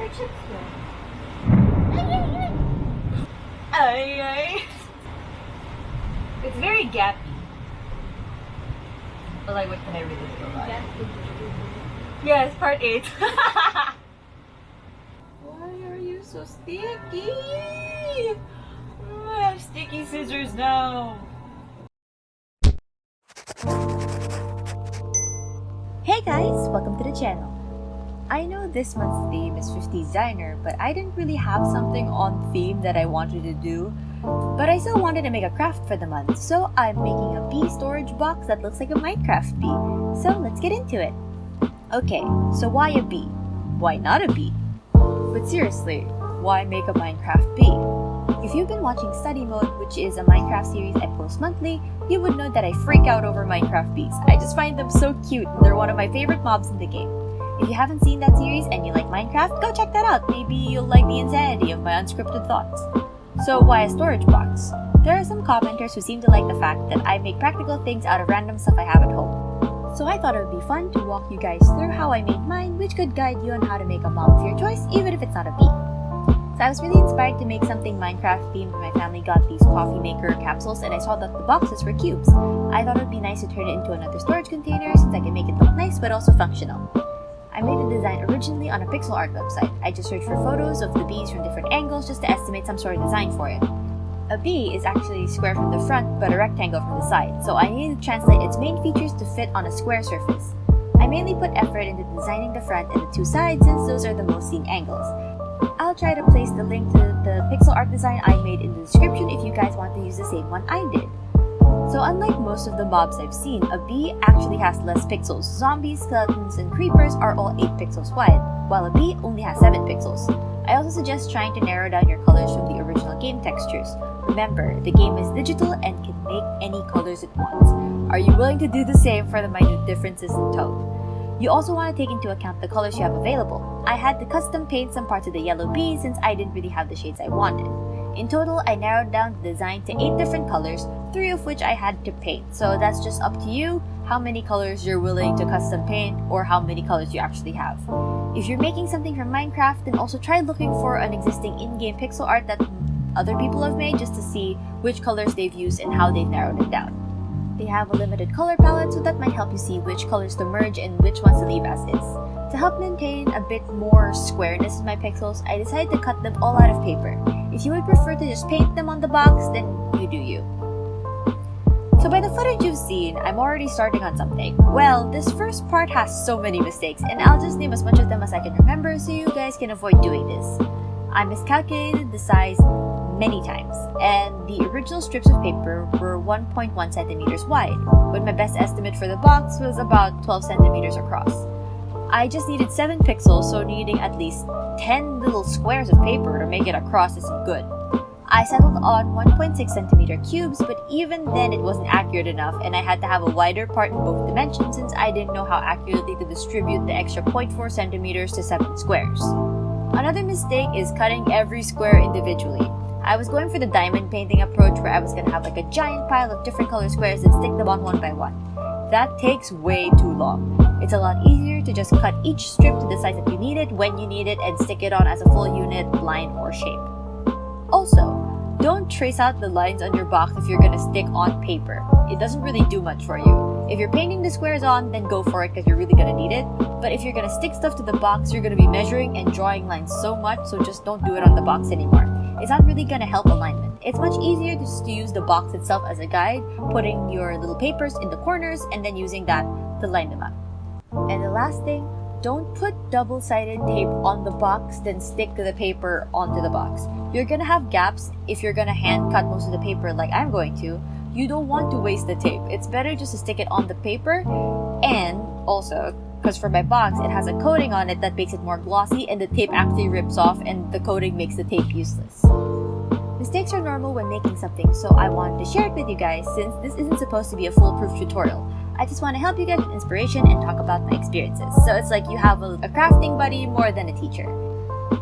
the chips go? Ay, ay. It's very gappy. But like, what can I really do about it? Yes, part 8. Why are you so sticky? I have sticky scissors now. Hey guys! Welcome to the channel. I know this month's theme is 50s diner, but I didn't really have something on theme that I wanted to do. But I still wanted to make a craft for the month, so I'm making a bee storage box that looks like a Minecraft bee. So let's get into it. Okay, so why a bee? Why not a bee? But seriously, why make a Minecraft bee? If you've been watching Study Mode, which is a Minecraft series I post monthly, you would know that I freak out over Minecraft bees. I just find them so cute and they're one of my favorite mobs in the game. If you haven't seen that series and you like Minecraft, go check that out. Maybe you'll like the insanity of my unscripted thoughts. So why a storage box? There are some commenters who seem to like the fact that I make practical things out of random stuff I have at home. So I thought it would be fun to walk you guys through how I made mine, which could guide you on how to make a mob of your choice, even if it's not a bee. So I was really inspired to make something Minecraft themed when my family got these coffee maker capsules and I saw that the boxes were cubes. I thought it would be nice to turn it into another storage container since I can make it look nice but also functional. I made the design originally on a pixel art website. I just searched for photos of the bees from different angles just to estimate some sort of design for it. A bee is actually square from the front but a rectangle from the side, so I needed to translate its main features to fit on a square surface. I mainly put effort into designing the front and the two sides since those are the most seen angles. I'll try to place the link to the pixel art design I made in the description if you guys want to use the same one I did. So unlike most of the mobs I've seen, a bee actually has less pixels. Zombies, skeletons, and creepers are all 8 pixels wide, while a bee only has 7 pixels. I also suggest trying to narrow down your colors from the original game textures. Remember, the game is digital and can make any colors it wants. Are you willing to do the same for the minute differences in tone? You also want to take into account the colors you have available. I had to custom paint some parts of the yellow bee since I didn't really have the shades I wanted. In total, I narrowed down the design to 8 different colors, 3 of which I had to paint. So that's just up to you how many colors you're willing to custom paint or how many colors you actually have. If you're making something from Minecraft, then also try looking for an existing in-game pixel art that other people have made just to see which colors they've used and how they've narrowed it down. They have a limited color palette, so that might help you see which colors to merge and which ones to leave as is. To help maintain a bit more squareness in my pixels, I decided to cut them all out of paper. If you would prefer to just paint them on the box, then you do you. So by the footage you've seen, I'm already starting on something. Well, this first part has so many mistakes, and I'll just name as much of them as I can remember so you guys can avoid doing this. I miscalculated the size many times, and the original strips of paper were 1.1 centimeters wide, when my best estimate for the box was about 12 centimeters across. I just needed 7 pixels, so needing at least 10 little squares of paper to make it across isn't good. I settled on 1.6 centimeter cubes, but even then it wasn't accurate enough and I had to have a wider part in both dimensions since I didn't know how accurately to distribute the extra 0.4 centimeters to 7 squares. Another mistake is cutting every square individually. I was going for the diamond painting approach where I was going to have like a giant pile of different color squares and stick them on one by one. That takes way too long. It's a lot easier to just cut each strip to the size that you need it, when you need it, and stick it on as a full unit, line, or shape. Also, don't trace out the lines on your box if you're gonna stick on paper. It doesn't really do much for you. If you're painting the squares on, then go for it because you're really gonna need it. But if you're gonna stick stuff to the box, you're gonna be measuring and drawing lines so much, so just don't do it on the box anymore. It's not really gonna help alignment. It's much easier just to use the box itself as a guide, putting your little papers in the corners and then using that to line them up. And the last thing, don't put double-sided tape on the box, then stick the paper onto the box. You're gonna have gaps if you're gonna hand cut most of the paper like I'm going to. You don't want to waste the tape. It's better just to stick it on the paper, and also, because for my box, it has a coating on it that makes it more glossy and the tape actually rips off and the coating makes the tape useless. Mistakes are normal when making something, so I wanted to share it with you guys since this isn't supposed to be a foolproof tutorial. I just want to help you get inspiration and talk about my experiences. So it's like you have a crafting buddy more than a teacher.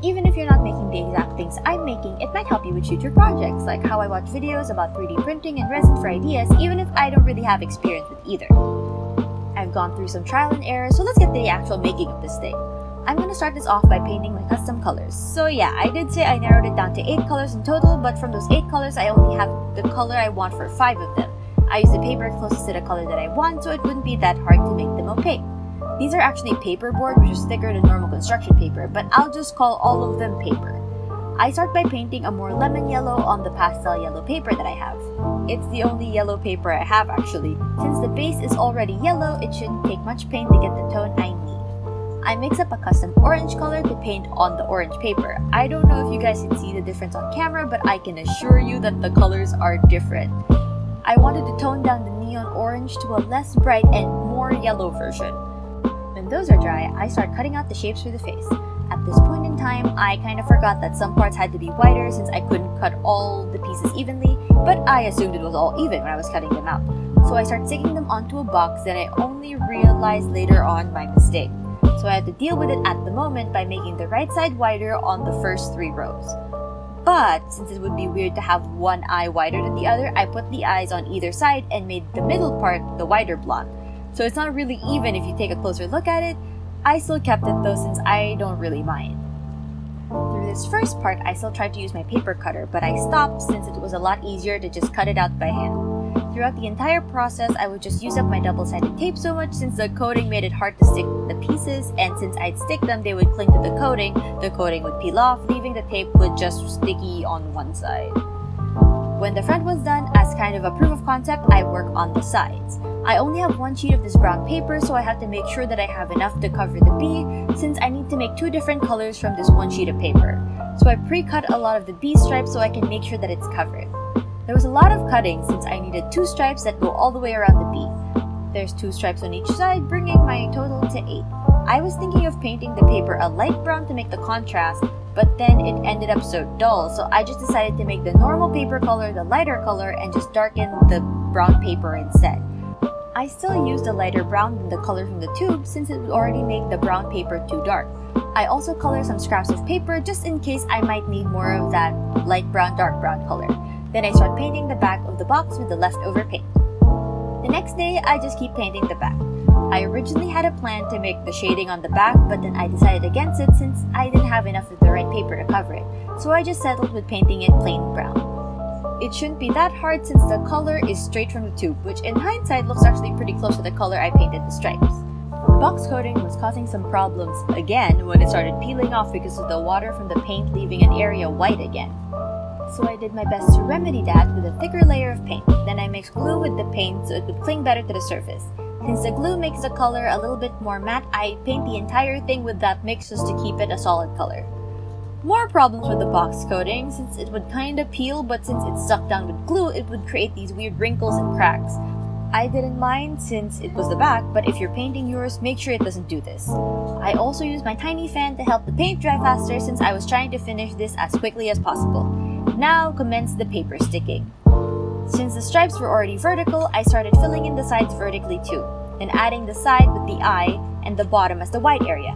Even if you're not making the exact things I'm making, it might help you with future projects, like how I watch videos about 3D printing and resin for ideas, even if I don't really have experience with either. I've gone through some trial and error, so let's get to the actual making of this thing. I'm gonna start this off by painting my custom colors. So yeah, I did say I narrowed it down to 8 colors in total, but from those 8 colors, I only have the color I want for 5 of them. I used the paper closest to the color that I want, so it wouldn't be that hard to make them opaque. These are actually paperboard, which is thicker than normal construction paper, but I'll just call all of them paper. I start by painting a more lemon yellow on the pastel yellow paper that I have. It's the only yellow paper I have actually. Since the base is already yellow, it shouldn't take much paint to get the tone I need. I mix up a custom orange color to paint on the orange paper. I don't know if you guys can see the difference on camera, but I can assure you that the colors are different. I wanted to tone down the neon orange to a less bright and more yellow version. When those are dry, I start cutting out the shapes for the face. At this point in time, I kind of forgot that some parts had to be wider since I couldn't cut all the pieces evenly, but I assumed it was all even when I was cutting them out. So I start sticking them onto a box that I only realized later on my mistake. So I had to deal with it at the moment by making the right side wider on the first 3 rows. But since it would be weird to have one eye wider than the other, I put the eyes on either side and made the middle part the wider blonde. So it's not really even if you take a closer look at it. I still kept it though since I don't really mind. Through this first part, I still tried to use my paper cutter, but I stopped since it was a lot easier to just cut it out by hand. Throughout the entire process, I would just use up my double-sided tape so much since the coating made it hard to stick the pieces, and since I'd stick them, they would cling to the coating would peel off, leaving the tape with just sticky on one side. When the front was done, as kind of a proof of concept, I work on the sides. I only have 1 sheet of this brown paper, so I have to make sure that I have enough to cover the bee, since I need to make 2 different colors from this 1 sheet of paper. So I pre-cut a lot of the bee stripes so I can make sure that it's covered. There was a lot of cutting since I needed 2 stripes that go all the way around the bee. There's 2 stripes on each side, bringing my total to 8. I was thinking of painting the paper a light brown to make the contrast, but then it ended up so dull, so I just decided to make the normal paper color the lighter color and just darken the brown paper instead. I still used a lighter brown than the color from the tube since it would already make the brown paper too dark. I also color some scraps of paper just in case I might need more of that light brown, dark brown color. Then I start painting the back of the box with the leftover paint. The next day, I just keep painting the back. I originally had a plan to make the shading on the back, but then I decided against it since I didn't have enough of the right paper to cover it, so I just settled with painting it plain brown. It shouldn't be that hard since the color is straight from the tube, which in hindsight looks actually pretty close to the color I painted the stripes. The box coating was causing some problems again when it started peeling off because of the water from the paint leaving an area white again. So I did my best to remedy that with a thicker layer of paint. Then I mixed glue with the paint so it would cling better to the surface. Since the glue makes the color a little bit more matte, I paint the entire thing with that mix just to keep it a solid color. More problems with the box coating since it would kinda peel, but since it's stuck down with glue, it would create these weird wrinkles and cracks. I didn't mind since it was the back, but if you're painting yours, make sure it doesn't do this. I also used my tiny fan to help the paint dry faster since I was trying to finish this as quickly as possible. Now commence the paper sticking. Since the stripes were already vertical, I started filling in the sides vertically too, and adding the side with the eye and the bottom as the white area.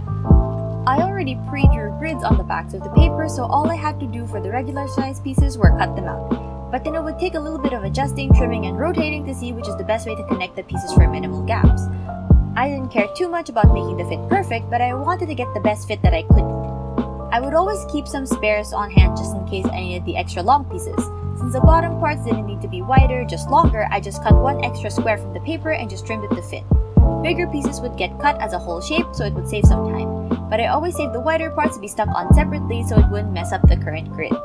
I already pre-drew grids on the backs of the paper, so all I had to do for the regular size pieces were cut them out. But then it would take a little bit of adjusting, trimming, and rotating to see which is the best way to connect the pieces for minimal gaps. I didn't care too much about making the fit perfect, but I wanted to get the best fit that I could. I would always keep some spares on hand just in case I needed the extra long pieces. Since the bottom parts didn't need to be wider, just longer, I just cut 1 extra square from the paper and just trimmed it to fit. Bigger pieces would get cut as a whole shape, so it would save some time. But I always saved the wider parts to be stuck on separately so it wouldn't mess up the current grids.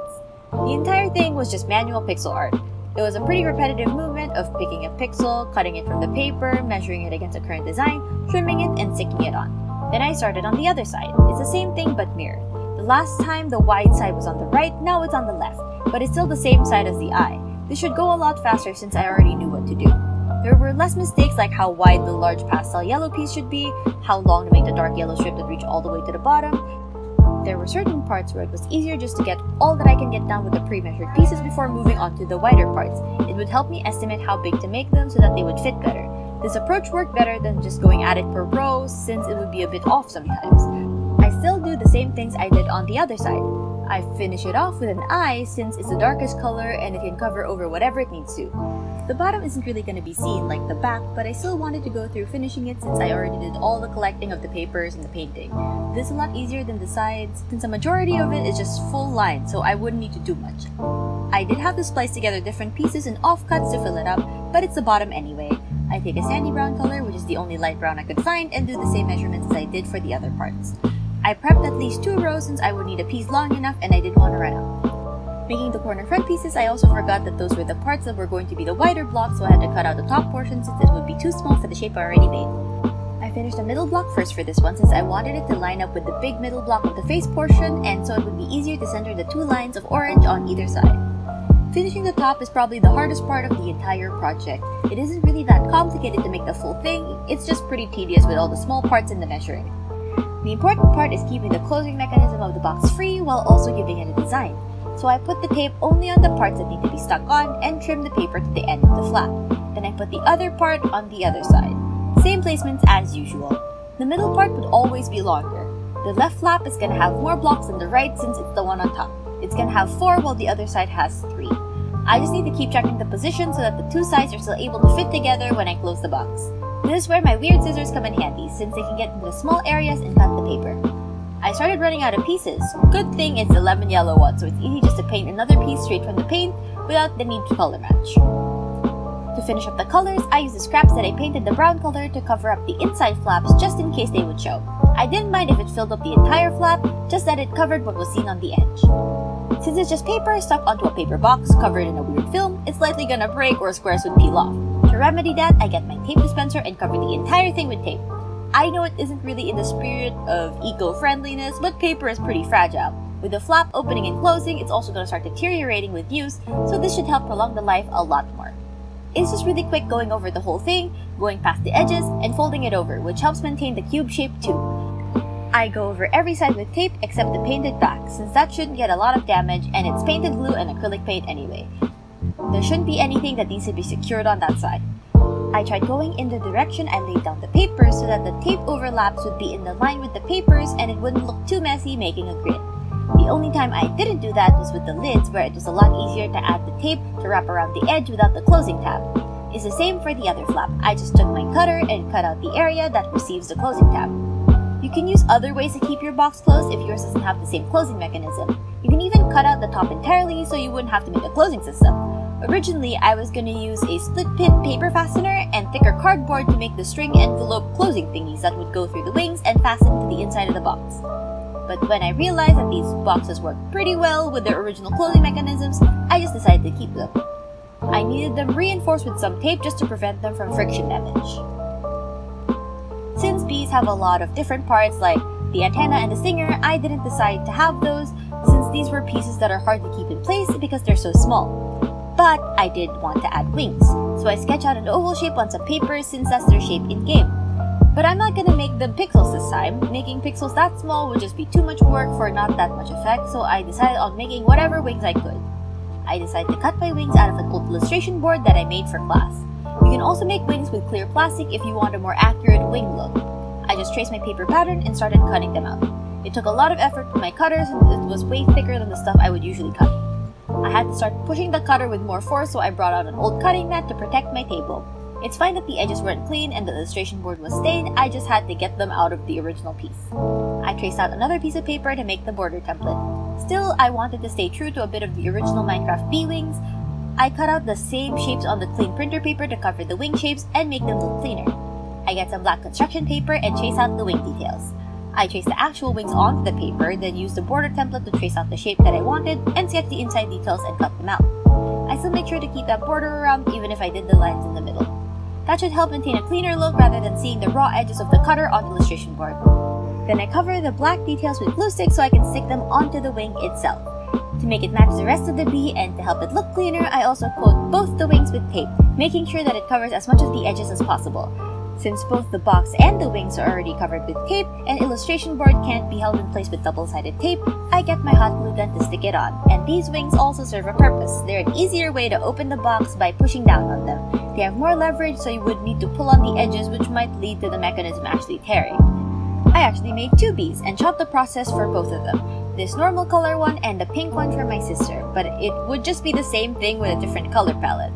The entire thing was just manual pixel art. It was a pretty repetitive movement of picking a pixel, cutting it from the paper, measuring it against a current design, trimming it, and sticking it on. Then I started on the other side. It's the same thing but mirrored. The last time the wide side was on the right, now it's on the left, but it's still the same side as the eye. This should go a lot faster since I already knew what to do. There were less mistakes like how wide the large pastel yellow piece should be, how long to make the dark yellow strip that reach all the way to the bottom. There were certain parts where it was easier just to get all that I can get down with the pre-measured pieces before moving on to the wider parts. It would help me estimate how big to make them so that they would fit better. This approach worked better than just going at it per row since it would be a bit off sometimes. I still do the same things I did on the other side. I finish it off with an eye since it's the darkest color and it can cover over whatever it needs to. The bottom isn't really going to be seen like the back, but I still wanted to go through finishing it since I already did all the collecting of the papers and the painting. This is a lot easier than the sides since a majority of it is just full line, so I wouldn't need to do much. I did have to splice together different pieces and offcuts to fill it up, but it's the bottom anyway. I take a sandy brown color, which is the only light brown I could find, and do the same measurements as I did for the other parts. I prepped at least 2 rows since I would need a piece long enough and I didn't want to run out. Making the corner front pieces, I also forgot that those were the parts that were going to be the wider blocks, so I had to cut out the top portion since it would be too small for the shape I already made. I finished the middle block first for this one since I wanted it to line up with the big middle block of the face portion, and so it would be easier to center the 2 lines of orange on either side. Finishing the top is probably the hardest part of the entire project. It isn't really that complicated to make the full thing, it's just pretty tedious with all the small parts in the measuring. The important part is keeping the closing mechanism of the box free while also giving it a design. So I put the tape only on the parts that need to be stuck on and trim the paper to the end of the flap. Then I put the other part on the other side. Same placements as usual. The middle part would always be longer. The left flap is going to have more blocks than the right since it's the one on top. It's going to have 4 while the other side has 3. I just need to keep checking the position so that the 2 sides are still able to fit together when I close the box. This is where my weird scissors come in handy since they can get into the small areas and cut the paper. I started running out of pieces. Good thing it's a lemon yellow one, so it's easy just to paint another piece straight from the paint without the need to color match. To finish up the colors, I used the scraps that I painted the brown color to cover up the inside flaps just in case they would show. I didn't mind if it filled up the entire flap, just that it covered what was seen on the edge. Since it's just paper stuck onto a paper box covered in a weird film, it's likely gonna break or squares would peel off. To remedy that, I get my tape dispenser and cover the entire thing with tape. I know it isn't really in the spirit of eco-friendliness, but paper is pretty fragile. With the flap opening and closing, it's also going to start deteriorating with use, so this should help prolong the life a lot more. It's just really quick going over the whole thing, going past the edges, and folding it over, which helps maintain the cube shape too. I go over every side with tape except the painted back, since that shouldn't get a lot of damage and it's painted glue and acrylic paint anyway. There shouldn't be anything that needs to be secured on that side. I tried going in the direction I laid down the papers so that the tape overlaps would be in the line with the papers and it wouldn't look too messy making a grid. The only time I didn't do that was with the lids, where it was a lot easier to add the tape to wrap around the edge without the closing tab. It's the same for the other flap. I just took my cutter and cut out the area that receives the closing tab. You can use other ways to keep your box closed if yours doesn't have the same closing mechanism. You can even cut out the top entirely so you wouldn't have to make a closing system. Originally, I was going to use a split-pin paper fastener and thicker cardboard to make the string envelope closing thingies that would go through the wings and fasten to the inside of the box. But when I realized that these boxes work pretty well with their original closing mechanisms, I just decided to keep them. I needed them reinforced with some tape just to prevent them from friction damage. Since bees have a lot of different parts like the antenna and the stinger, I didn't decide to have those since these were pieces that are hard to keep in place because they're so small. But I did want to add wings, so I sketched out an oval shape on some paper since that's their shape in-game. But I'm not gonna make them pixels this time. Making pixels that small would just be too much work for not that much effect, so I decided on making whatever wings I could. I decided to cut my wings out of an old illustration board that I made for class. You can also make wings with clear plastic if you want a more accurate wing look. I just traced my paper pattern and started cutting them out. It took a lot of effort with my cutters and it was way thicker than the stuff I would usually cut. I had to start pushing the cutter with more force, so I brought out an old cutting mat to protect my table. It's fine that the edges weren't clean and the illustration board was stained, I just had to get them out of the original piece. I traced out another piece of paper to make the border template. Still, I wanted to stay true to a bit of the original Minecraft bee wings. I cut out the same shapes on the clean printer paper to cover the wing shapes and make them look cleaner. I get some black construction paper and trace out the wing details. I traced the actual wings onto the paper, then used the border template to trace out the shape that I wanted and sketch the inside details and cut them out. I still make sure to keep that border around even if I did the lines in the middle. That should help maintain a cleaner look rather than seeing the raw edges of the cutter on the illustration board. Then I cover the black details with glue sticks so I can stick them onto the wing itself. To make it match the rest of the bee and to help it look cleaner, I also coat both the wings with tape, making sure that it covers as much of the edges as possible. Since both the box and the wings are already covered with tape, and illustration board can't be held in place with double-sided tape, I get my hot glue gun to stick it on. And these wings also serve a purpose. They're an easier way to open the box by pushing down on them. They have more leverage, so you would need to pull on the edges, which might lead to the mechanism actually tearing. I actually made two bees and shot the process for both of them. This normal color one and the pink one for my sister, but it would just be the same thing with a different color palette.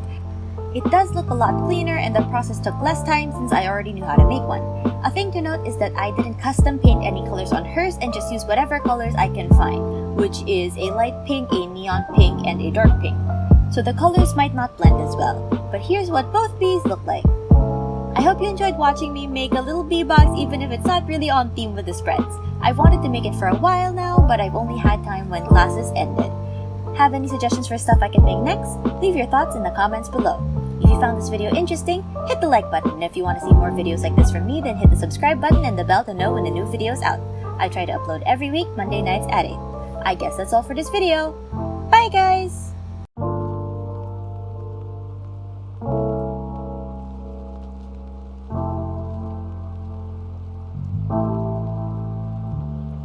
It does look a lot cleaner and the process took less time since I already knew how to make one. A thing to note is that I didn't custom paint any colors on hers and just use whatever colors I can find, which is a light pink, a neon pink, and a dark pink. So the colors might not blend as well. But here's what both bees look like. I hope you enjoyed watching me make a little bee box even if it's not really on theme with the spreads. I've wanted to make it for a while now, but I've only had time when classes ended. Have any suggestions for stuff I can make next? Leave your thoughts in the comments below. If you found this video interesting, hit the like button, and if you want to see more videos like this from me, then hit the subscribe button and the bell to know when the new video is out. I try to upload every week, Monday nights at 8. I guess that's all for this video. Bye guys!